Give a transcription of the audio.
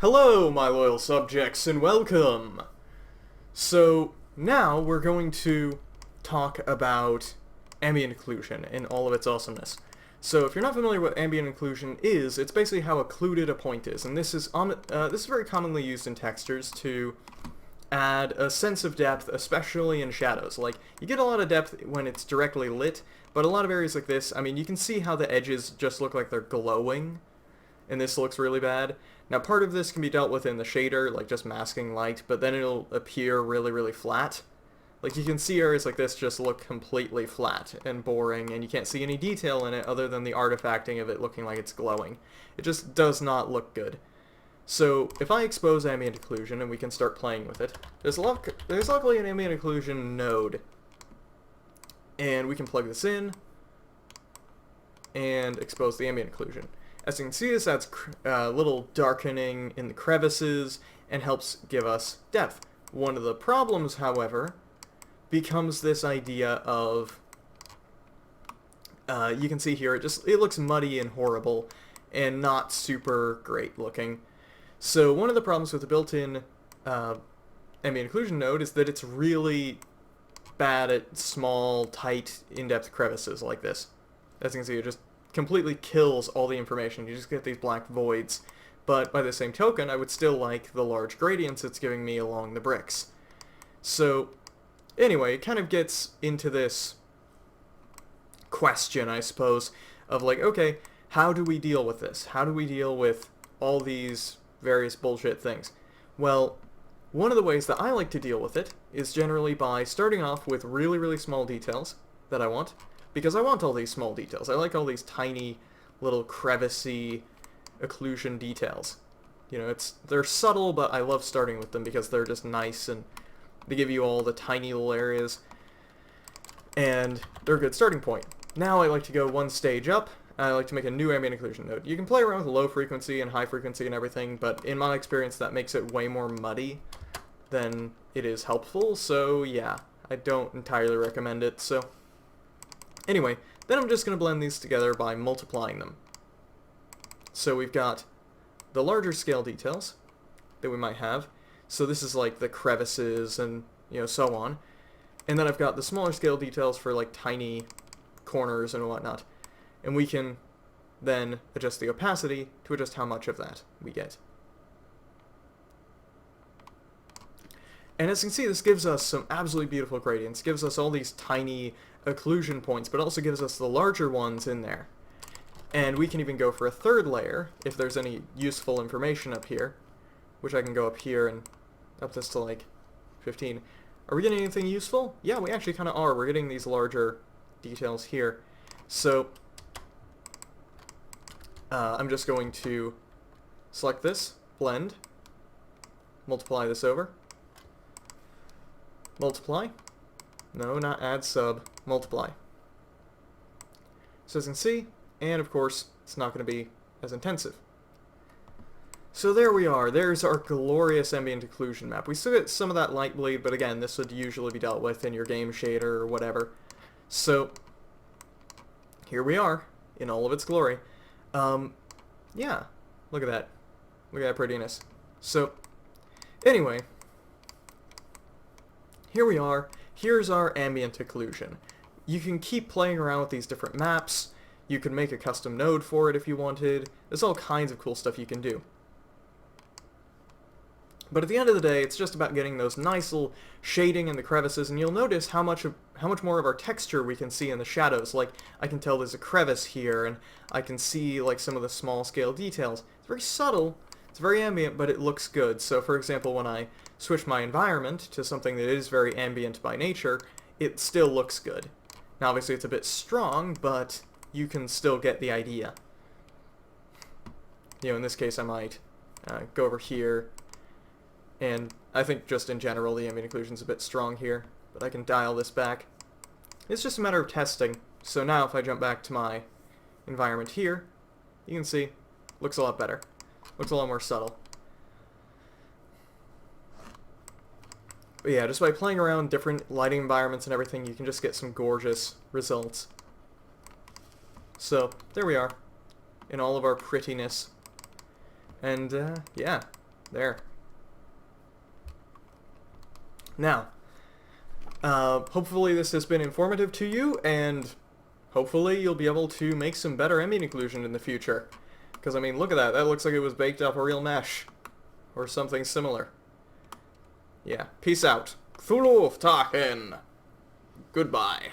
Hello, my loyal subjects, and welcome! So, now we're going to talk about ambient occlusion in all of its awesomeness. So, if you're not familiar with what ambient occlusion is, it's basically how occluded a point is, and this is very commonly used in textures to add a sense of depth, especially in shadows. Like, you get a lot of depth when it's directly lit, but a lot of areas like this, I mean, you can see how the edges just look like they're glowing, and this looks really bad. Now, part of this can be dealt with in the shader, like just masking light, but then it'll appear really, really flat. Like, you can see areas like this just look completely flat and boring, and you can't see any detail in it other than the artifacting of it looking like it's glowing. It just does not look good. So, if I expose ambient occlusion and we can start playing with it, there's luckily an ambient occlusion node. And we can plug this in and expose the ambient occlusion. As you can see, this adds a little darkening in the crevices and helps give us depth. One of the problems, however, becomes this idea of, you can see here, it looks muddy and horrible and not super great looking. So one of the problems with the built-in ambient occlusion node is that it's really bad at small, tight, in-depth crevices like this. As you can see, it just completely kills all the information. You just get these black voids. But by the same token, I would still like the large gradients it's giving me along the bricks. So, anyway, it kind of gets into this question, I suppose, of like, okay, how do we deal with this? How do we deal with all these various bullshit things? Well, one of the ways that I like to deal with it is generally by starting off with really, really small details that I want, because I want all these small details. I like all these tiny, little crevicey occlusion details. You know, they're subtle, but I love starting with them because they're just nice and they give you all the tiny little areas, and they're a good starting point. Now I like to go one stage up. I like to make a new ambient occlusion node. You can play around with low frequency and high frequency and everything, but in my experience that makes it way more muddy than it is helpful, so yeah, I don't entirely recommend it. So anyway, then I'm just going to blend these together by multiplying them. So we've got the larger scale details that we might have. So this is like the crevices and, you know, so on. And then I've got the smaller scale details for like tiny corners and whatnot. And we can then adjust the opacity to adjust how much of that we get. And as you can see, this gives us some absolutely beautiful gradients. It gives us all these tiny occlusion points, but also gives us the larger ones in there. And we can even go for a third layer if there's any useful information up here, which I can go up here and up this to like 15. Are we getting anything useful? Yeah, we actually kind of are. We're getting these larger details here. So I'm just going to select this, blend, multiply this over, multiply, no, not add sub, multiply. So as you can see, and of course, it's not going to be as intensive. So there we are, there's our glorious ambient occlusion map. We still get some of that light bleed, but again, this would usually be dealt with in your game shader or whatever. So, here we are, in all of its glory. Yeah, look at that. Look at that prettiness. So, anyway, here we are. Here's our ambient occlusion. You can keep playing around with these different maps. You can make a custom node for it if you wanted. There's all kinds of cool stuff you can do. But at the end of the day, it's just about getting those nice little shading in the crevices, and you'll notice how much more of our texture we can see in the shadows. Like, I can tell there's a crevice here, and I can see like some of the small scale details. It's very subtle, it's very ambient, but it looks good. So for example, when I switch my environment to something that is very ambient by nature, it still looks good. Now obviously it's a bit strong, but you can still get the idea. You know, in this case I might go over here, and I think just in general the ambient occlusion is a bit strong here, but I can dial this back. It's just a matter of testing. So now if I jump back to my environment here, you can see, looks a lot better. Looks a lot more subtle. But yeah, just by playing around different lighting environments and everything, you can just get some gorgeous results. So, there we are, in all of our prettiness. And, yeah, There. Now, hopefully this has been informative to you, and hopefully you'll be able to make some better ambient occlusion in the future. Because, I mean, look at that. That looks like it was baked off a real mesh. Or something similar. Yeah. Peace out. Thuluf Tachen. Goodbye.